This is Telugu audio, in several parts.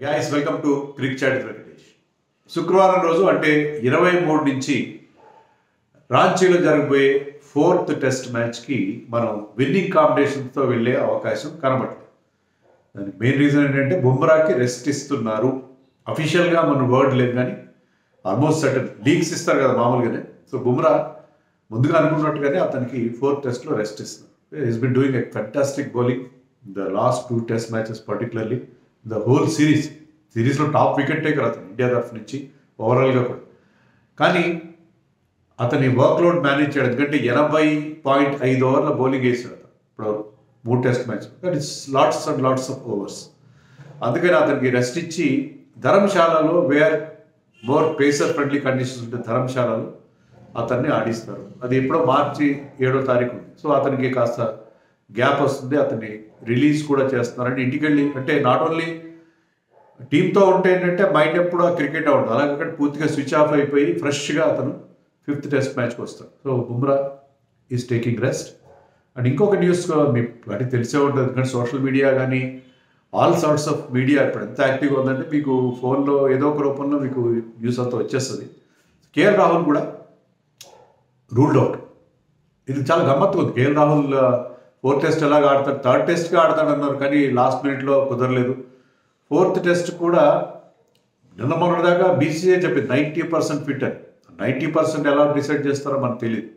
Guys welcome to Crick Chat Venkatesh. శుక్రవారం రోజు అంటే 23 నుంచి రాంచీలో జరగబోయే 4th టెస్ట్ మ్యాచ్కి మనం విన్నింగ్ కాంబినేషన్తో వెళ్ళే అవకాశం కనబడుతుంది. దానికి మెయిన్ రీజన్ ఏంటంటే బుమ్రాకి రెస్ట్ ఇస్తున్నారు. అఫీషియల్గా మన వర్డ్ లేదు కానీ ఆల్మోస్ట్ సర్టన్ లీగ్స్ ఇస్తారు కదా మామూలుగానే. సో బుమ్రా ముందుగా అనుకున్నట్టుగానే అతనికి 4th టెస్ట్లో రెస్ట్ ఇస్తున్నారు. Is been doing a fantastic bowling the last 2 test matches particularly the whole సిరీస్లో టాప్ వికెట్ టేకర్ అతను ఇండియా తరఫు నుంచి ఓవరాల్గా కూడా. కానీ అతని వర్క్లోడ్ మేనేజ్ చేయడం ఎందుకంటే 80.5 ఓవర్ల బౌలింగ్ వేసాడు అతను ఇప్పుడు 3 test match. That is lots and lots of overs. అందుకని అతనికి రెస్ట్ ఇచ్చి ధర్మశాలలో where more pacer friendly conditions ఉంటే ధర్మశాలలో అతన్ని ఆడిస్తారు. అది ఎప్పుడో మార్చి 7వ తారీఖు ఉంది. సో అతనికి కాస్త గ్యాప్ వస్తుంది. అతన్ని రిలీజ్ కూడా చేస్తున్నారని ఇంటికి వెళ్ళి అంటే నాట్ ఓన్లీ టీంతో ఉంటే ఏంటంటే మైండ్ ఎప్పుడు ఆ క్రికెట్ ఉంటుంది, అలాగే అక్కడ పూర్తిగా స్విచ్ ఆఫ్ అయిపోయి ఫ్రెష్గా అతను 5th టెస్ట్ మ్యాచ్కి వస్తాడు. So Bumrah is taking rest. And ఇంకొక న్యూస్ మీకు వాటికి తెలిసే ఉంటుంది ఎందుకంటే సోషల్ మీడియా కానీ ఆల్ సార్ట్స్ ఆఫ్ మీడియా ఇప్పుడు ఎంత యాక్టివ్గా ఉందంటే మీకు ఫోన్లో ఏదో ఒక రూపంలో మీకు న్యూస్ అంతా వచ్చేస్తుంది. కేఎల్ రాహుల్ కూడా రూల్డ్ అవుట్. ఇది చాలా గమ్మత్తుగా ఉంది. కేఎల్ రాహుల్ 4th టెస్ట్ ఎలాగ ఆడతాడు, 3rd టెస్ట్గా ఆడతాడన్నారు కానీ లాస్ట్ మినిట్లో కుదరలేదు. 4th టెస్ట్ కూడా నిన్న మొన్నటిదాకా బీసీఏ చెప్పింది 90% ఫిట్ అని. 90% ఎలా డిసైడ్ చేస్తారో మనకు తెలియదు.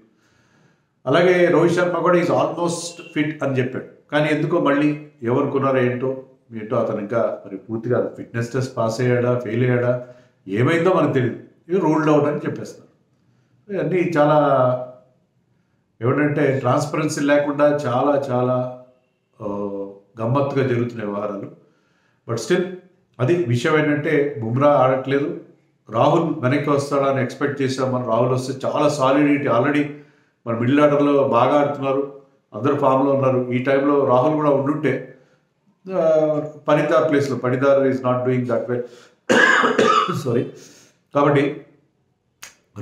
అలాగే రోహిత్ శర్మ కూడా ఈజ్ ఆల్మోస్ట్ ఫిట్ అని చెప్పాడు. కానీ ఎందుకో మళ్ళీ ఎవరుకున్నారో ఏంటో అతను ఇంకా మరి పూర్తిగా ఫిట్నెస్ టెస్ట్ పాస్ అయ్యాడా ఫెయిల్ అయ్యాడా ఏమైందో మనకు తెలియదు. ఇవి రూల్డ్ అవుట్ అని చెప్పేస్తారు. ఇవన్నీ చాలా ఏమిటంటే ట్రాన్స్పరెన్సీ లేకుండా చాలా చాలా గమ్మత్తుగా జరుగుతున్న వ్యవహారాలు. బట్ స్టిల్ అది విషయం ఏంటంటే బుమ్రా ఆడట్లేదు, రాహుల్ వెనక్కి వస్తాడా అని ఎక్స్పెక్ట్ చేసాం మనం. రాహుల్ వస్తే చాలా సాలిడిటీ, ఆల్రెడీ మన మిడిల్ ఆర్డర్లో బాగా ఆడుతున్నారు, అందరూ ఫామ్లో ఉన్నారు. ఈ టైంలో రాహుల్ కూడా ఉండుంటే పనిదార్ ప్లేస్లో Patidar is not doing that well sorry. కాబట్టి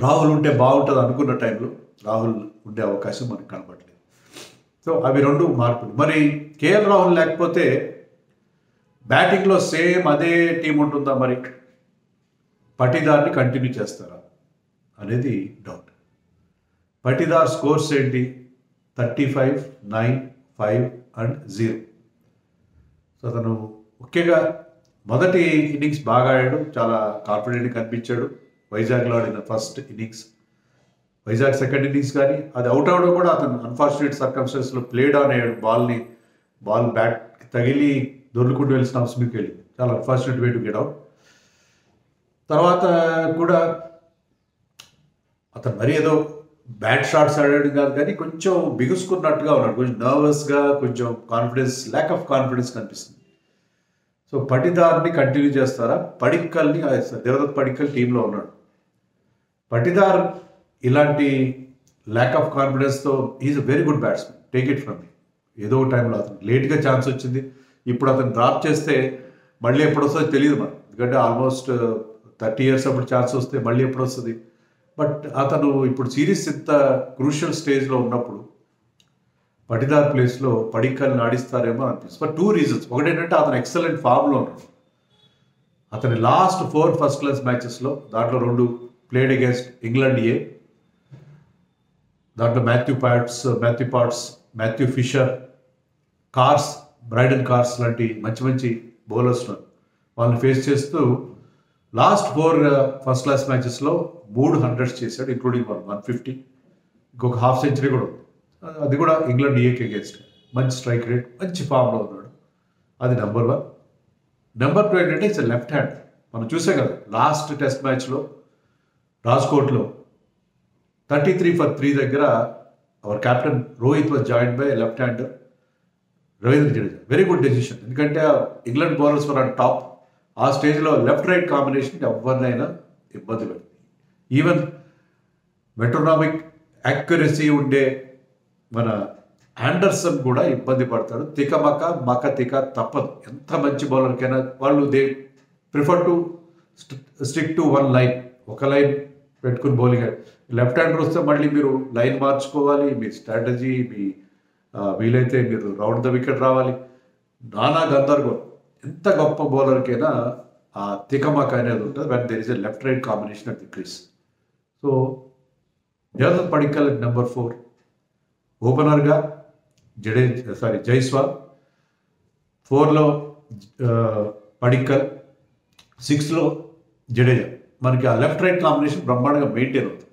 రాహుల్ ఉంటే బాగుంటుంది అనుకున్న టైంలో రాహుల్ ఉండే అవకాశం మనకు కనబడలేదు. సో అవి 2 మార్పులు. మరి కేఎల్ రాహుల్ లేకపోతే బ్యాటింగ్లో సేమ్ అదే టీం ఉంటుందా, మరి పటిదార్ని కంటిన్యూ చేస్తారా అనేది డౌట్. పటిదార్ స్కోర్స్ ఏంటి 35, 9, 5 and 0. సో అతను ముఖ్యంగా మొదటి ఇన్నింగ్స్ బాగా ఆడాడు, చాలా కాన్ఫిడెంట్గా కనిపించాడు. వైజాగ్లో ఆడిన first innings, Vizag second innings కానీ అది అవుట్ అవడం కూడా అతను అన్ఫార్చునేట్ సర్కమ్స్టెన్స్లో ప్లేడ్ ఆన్ అయ్యాడు. బాల్ బ్యాట్ తగిలి దొర్లుకుంటూ వెళ్ళి స్టంప్స్ మీకు వెళ్ళింది. చాలా unfortunate way to get out. తర్వాత కూడా అతను మరీ ఏదో బ్యాడ్ షాట్స్ ఆడాడు కాదు కానీ కొంచెం బిగుసుకున్నట్టుగా ఉన్నాడు, కొంచెం నర్వస్గా, కొంచెం ల్యాక్ ఆఫ్ కాన్ఫిడెన్స్ కనిపిస్తుంది. సో పటిదార్ని కంటిన్యూ చేస్తారా, పడిక్కల్ని దేవదత్ పడిక్కల్ టీంలో ఉన్నాడు. పటిదార్ ఇలాంటి ల్యాక్ ఆఫ్ కాన్ఫిడెన్స్తో is a very good batsmen, take it from me. ఏదో టైంలో అతను లేట్గా ఛాన్స్ వచ్చింది, ఇప్పుడు అతను డ్రాప్ చేస్తే మళ్ళీ ఎప్పుడు వస్తుందో తెలియదు మనం. ఎందుకంటే ఆల్మోస్ట్ 30 years అప్పుడు ఛాన్స్ వస్తే మళ్ళీ ఎప్పుడు వస్తుంది. బట్ అతను ఇప్పుడు సిరీస్ ఇంత క్రూషియల్ స్టేజ్లో ఉన్నప్పుడు పటిదార్ ప్లేస్లో పడిక్కల్ని ఆడిస్తారేమో అనిపిస్తుంది ఫర్ 2 reasons. ఒకటి ఏంటంటే అతను ఎక్సలెంట్ ఫామ్లో ఉన్నాడు. అతని లాస్ట్ 4 ఫస్ట్ క్లాస్ మ్యాచెస్లో దాంట్లో 2 ప్లేడ్ అగేన్స్ట్ ఇంగ్లాండ్ ఏ, దాంట్లో Matthew Potts, Matthew Fisher, Brydon Carse లాంటి మంచి బౌలర్స్ వాళ్ళని ఫేస్ చేస్తూ లాస్ట్ 4 ఫస్ట్ క్లాస్ మ్యాచెస్లో 3 100s చేశాడు, ఇంక్లూడింగ్ 150. ఇంకొక హాఫ్ సెంచరీ కూడా ఉంది, అది కూడా ఇంగ్లాండ్ ఏకి అగేన్స్ట్. మంచి స్ట్రైక్ రేట్, మంచి ఫామ్లో ఉన్నాడు. అది నెంబర్ 1. నెంబర్ 2 ఏంటంటే ఇట్స్ లెఫ్ట్ హ్యాండ్. మనం చూసే కదా లాస్ట్ టెస్ట్ మ్యాచ్లో రాజ్కోట్లో 33 for 3 దగ్గర our captain Rohit was joined by left hander Ravindra Jadeja. Very good decision, ఎందుకంటే England bowlers were on top. ఆ స్టేజ్లో లెఫ్ట్ రైట్ కాంబినేషన్ ఎవరినైనా ఇబ్బంది పెడుతుంది. ఈవెన్ మెట్రోనామిక్ యాక్యురసీ ఉండే మన ఆండర్సన్ కూడా ఇబ్బంది పడతాడు. తిక తప్పదు. ఎంత మంచి బౌలర్కైనా వాళ్ళు they prefer to stick to 1 line, ఒక లైన్ పెట్టుకుని బౌలింగ్. లెఫ్ట్ హ్యాండర్ వస్తే మళ్ళీ మీరు లైన్ మార్చుకోవాలి, మీ స్ట్రాటజీ, వీలైతే మీరు రౌండ్ ద వికెట్ రావాలి, నానా గందరగోళం. ఎంత గొప్ప బౌలర్కైనా ఆ తికమక అనేది ఉంటుంది when there is a left right combination at the crease. So Devdutt Padikkal number 4, ఓపెనర్గా జైస్వాల్, 4లో పడిక్కల్, 6లో జడేజా. మనకి ఆ లెఫ్ట్ రైట్ కాంబినేషన్ బ్రహ్మాండంగా మెయింటైన్ అవుతుంది.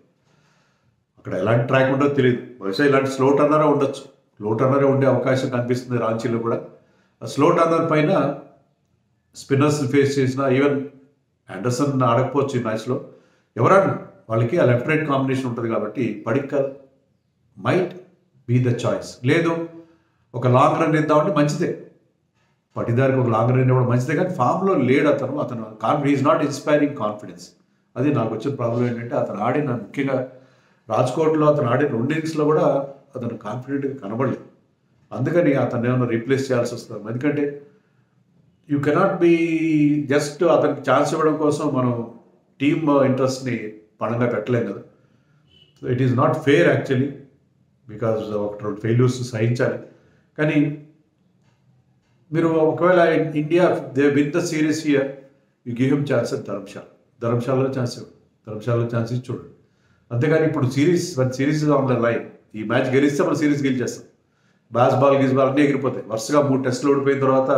అక్కడ ఎలాంటి ట్రాక్ ఉండదో తెలియదు, బహుశా ఇలాంటి స్లో టర్నరే ఉండొచ్చు, స్లో టర్నరే ఉండే అవకాశం కనిపిస్తుంది రాంచీలో కూడా. ఆ స్లో టర్నర్ పైన స్పిన్నర్స్ ఫేస్ చేసిన ఈవెన్ ఆండర్సన్ ఆడకపోవచ్చు ఈ మ్యాచ్లో, ఎవరన్నా వాళ్ళకి ఆ లెఫ్ట్ రైట్ కాంబినేషన్ ఉంటుంది కాబట్టి Padikkal might be the choice. లేదు ఒక లాంగ్ రన్ ఇద్దామంటే మంచిదే, పటిదారికి ఒక లాంగ్ రన్ ఇవ్వడం మంచిదే, కానీ ఫామ్లో లేడు అతను ఈజ్ నాట్ ఇన్స్పైరింగ్ కాన్ఫిడెన్స్. అది నాకు వచ్చిన ప్రాబ్లం ఏంటంటే అతను ఆడిన ముఖ్యంగా రాజ్కోట్లో అతను ఆడిన 2 innings కూడా అతను కాన్ఫిడెంట్గా కనబడలేదు. అందుకని అతను ఏమైనా రీప్లేస్ చేయాల్సి వస్తుంది. ఎందుకంటే యూ కెనాట్ బీ జస్ట్ అతనికి ఛాన్స్ ఇవ్వడం కోసం మనం టీమ్ ఇంట్రెస్ట్ని పణంగా పెట్టలేం కదా. So it is not fair actually, because ఒక 2 ఫెయిల్యూర్స్ సహించాలి. కానీ మీరు ఒకవేళ India they win the series here, you give him chance at ధర్మశాలలో ఛాన్స్ ఇవ్వండి, ధర్మశాలలో ఛాన్స్ ఇచ్చి చూడండి. అంతేగాని ఇప్పుడు సిరీస్ ఆన్ ద లైన్, ఈ మ్యాచ్ గెలిస్తే మనం సిరీస్ గెలిచేస్తాం. బాల్ అన్నీ ఎగిరిపోతాయి. వరుసగా 3 టెస్టులు ఓడిపోయిన తర్వాత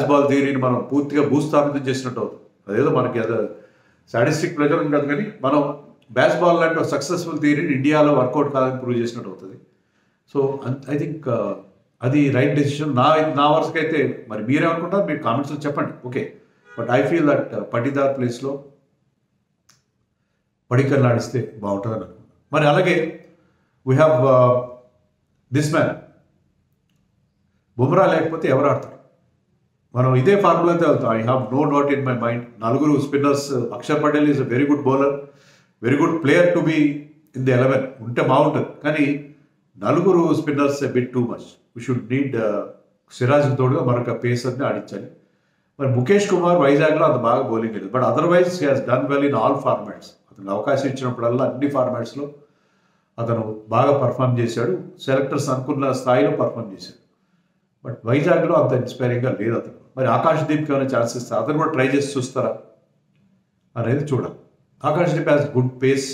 బాల్ థియరీని మనం పూర్తిగా భూస్థాపితం చేసినట్టు అవుతుంది. అదేదో మనకి అదే స్టాటిస్టిక్ ప్రకారం కాదు, కానీ మనం బాల్ లాంటి ఒక సక్సెస్ఫుల్ థియరీని ఇండియాలో వర్కౌట్ కాదని ప్రూవ్ చేసినట్టు అవుతుంది. సో ఐ థింక్ అది రైట్ డెసిషన్ నా వరుసకి అయితే. మరి మీరేమనుకుంటారు, మీరు కామెంట్స్లో చెప్పండి. Okay, but I feel that Patidar ప్లేస్లో పడిక్కల్ ఆడిస్తే బాగుంటుంది అనుకుంటున్నాను. మరి అలాగే we have this man Bumrah లేకపోతే ఎవరు ఆడతారు? మనం ఇదే ఫార్ములాతో వెళ్తాం. I have no doubt in my mind. 4 spinners, Axar Patel is a very good bowler, very good player to be in the 11 ఉంటే బాగుంటుంది. కానీ 4 spinners a bit too much. We should need Siraj తోడుగా మరొక పేసర్ని ఆడించాలి. మరి ముఖేష్ కుమార్ వైజాగ్లో అంత బాగా బౌలింగ్ లేదు, but otherwise he has done well in all formats. అతనికి అవకాశం ఇచ్చినప్పుడల్లా అన్ని ఫార్మాట్స్లో అతను బాగా పర్ఫామ్ చేశాడు, సెలెక్టర్స్ అనుకున్న స్థాయిలో పర్ఫామ్ చేశాడు. బట్ వైజాగ్లో అంత ఇన్స్పైరింగ్గా లేదు అతను. మరి ఆకాష్ దీప్కి ఏమైనా ఛాన్స్ ఇస్తే అతను కూడా ట్రై చేసి చూస్తారా అనేది చూడాలి. Akash Deep has good pace.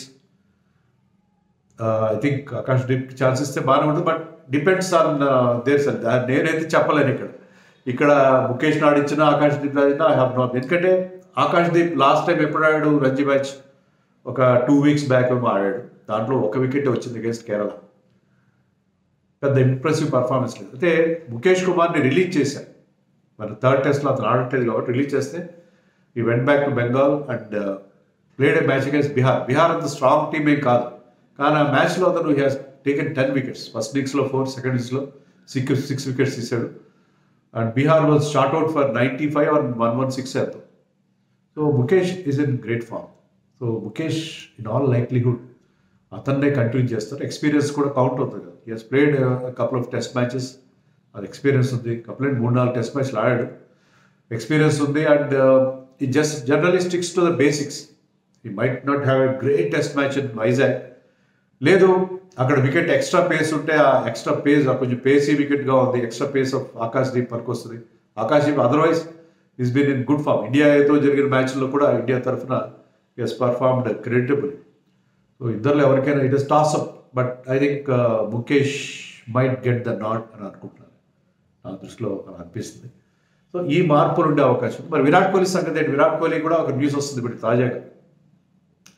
I think Akash దీప్కి ఛాన్స్ ఇస్తే బాగానే ఉంటుంది, but depends on their sell. నేనైతే చెప్పలేను ఇక్కడ ముఖేష్ని ఆడించినా ఆకాష్ దీప్ ఆడినా ఐ హ్యావ్ నాట్. ఎందుకంటే ఆకాష్ దీప్ లాస్ట్ టైం ఎప్పుడు ఆడాడు రంజీ మ్యాచ్, ఒక 2 weeks బ్యాక్ ఏమో ఆడాడు. దాంట్లో 1 wicket వచ్చింది అగేన్స్ట్ కేరళ. పెద్ద ఇంప్రెసివ్ పర్ఫార్మెన్స్ లేదు. అయితే ముఖేష్ కుమార్ని రిలీజ్ చేశారు, మరి 3rd టెస్ట్లో అతను ఆడట్లేదు కాబట్టి రిలీజ్ చేస్తే he went back to Bengal and played a match against Bihar అంత స్ట్రాంగ్ టీమ్ ఏం కాదు, కానీ ఆ మ్యాచ్లో అతను he has taken 10 wickets. First innings-లో 4, సెకండ్ innings-లో 6 wickets తీశాడు. And Bihar was short out for 95 or 116 ఎంతో. So Mukesh is in great form. So Mukesh in all likelihood అతన్నే కంటిన్యూ చేస్తారు. ఎక్స్పీరియన్స్ కూడా కౌంట్ అవుతుంది కదా. He has played couple of test matches, అది ఎక్స్పీరియన్స్ ఉంది. 3-4 టెస్ట్ మ్యాచ్లు ఆడాడు, ఎక్స్పీరియన్స్ ఉంది. అండ్ ఈ just generally sticks to the basics. He might not have a great test match in Vizag. లేదు అక్కడ వికెట్ ఎక్స్ట్రా పేస్ ఉంటే ఆ ఎక్స్ట్రా పేస్ కొంచెం పేసీ వికెట్గా ఉంది, extra pace of Akash Deep పనికి వస్తుంది. Akash Deep otherwise is been in good form. ఇండియాతో జరిగిన మ్యాచ్లో కూడా ఇండియా తరఫున హెస్ పర్ఫార్మ్డ్ క్రెడిటబుల్. సో ఇద్దరులో ఎవరికైనా it is toss up, but I think Mukesh might get the nod అని అనుకుంటున్నాను. నా దృష్టిలో అలా అనిపిస్తుంది. సో ఈ మార్పులు ఉండే అవకాశం. మరి విరాట్ కోహ్లీ సంగతి ఏంటి? విరాట్ కోహ్లీ కూడా ఒక న్యూస్ వస్తుంది ఇప్పుడు తాజాగా.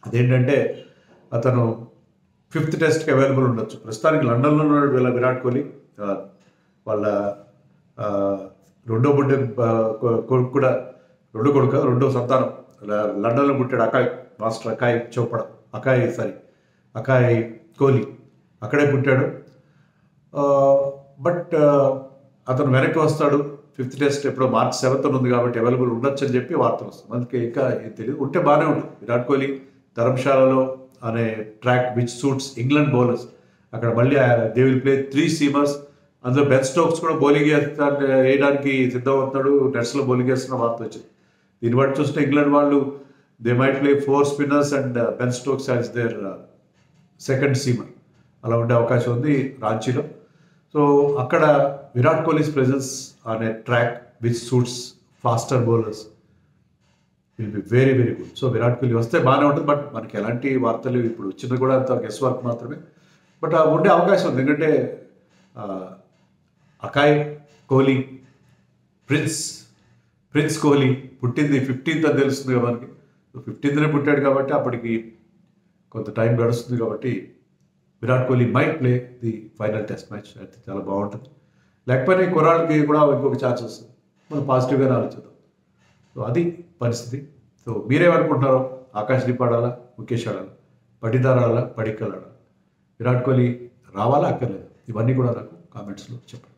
అదేంటంటే అతను 5th టెస్ట్కి అవైలబుల్ ఉండొచ్చు. ప్రస్తుతానికి లండన్లో ఉన్నాడు విరాట్ కోహ్లీ. వాళ్ళ రెండో కూడా రెండో సంతానం లండన్లో పుట్టాడు. మాస్టర్ అకాయ్ కోహ్లీ అక్కడే పుట్టాడు. బట్ అతను వెనక్కి వస్తాడు. 5th టెస్ట్ ఎప్పుడో March 7th ఉంది కాబట్టి అవైలబుల్ ఉండొచ్చు అని చెప్పి వార్తలు వస్తుంది. మనకి ఇంకా ఏం తెలియదు. ఉంటే బాగానే ఉంటుంది. విరాట్ కోహ్లీ ధర్మశాలలో అనే track which suits England bowlers. అక్కడ మళ్ళీ దే విల్ ప్లే 3 seamers. అందులో బెన్ స్టోక్స్ కూడా బౌలింగ్ వేయడానికి సిద్ధమవుతాడు. నెట్స్లో బౌలింగ్ వేస్తున్న వార్త వచ్చింది. దీన్ని బట్టి చూస్తే ఇంగ్లాండ్ వాళ్ళు they might play 4 spinners and Ben Stokes as their second seamer. అలా ఉండే అవకాశం ఉంది రాంచీలో. సో అక్కడ విరాట్ కోహ్లీస్ ప్రెజెన్స్ అనే track which suits faster bowlers will be very very good. So Virat Kohli వస్తే బాగానే ఉంటుంది, బట్ మనకి ఎలాంటి వార్తలు ఇప్పుడు వచ్చింది కూడా అంత గెస్ వర్క్ మాత్రమే. బట్ ఉండే అవకాశం ఉంది, ఎందుకంటే అకాయ్ కోహ్లీ ప్రిన్స్ కోహ్లీ పుట్టింది 15th అని తెలుస్తుంది కదా మనకి. 15th పుట్టాడు కాబట్టి అప్పటికి కొంత టైం గడుస్తుంది కాబట్టి Virat Kohli might play the final test match. అయితే చాలా బాగుంటుంది. లేకపోయినా ఈ కుర్రాళ్ళకి కూడా ఇంకొక ఛాన్స్ వస్తుంది, మనం పాజిటివ్గానే ఆలోచిద్దాం. సో అది పరిస్థితి. సో మీరేమనుకుంటున్నారో, ఆకాష్ దీప్ ఆడాలా, ముఖేష్ ఆడాలా, పటిదార్ ఆడాలా, పడిక్కల్ ఆడాలా, విరాట్ కోహ్లీ రావాలా అక్కర్లేదు, ఇవన్నీ కూడా నాకు కామెంట్స్లో చెప్పండి.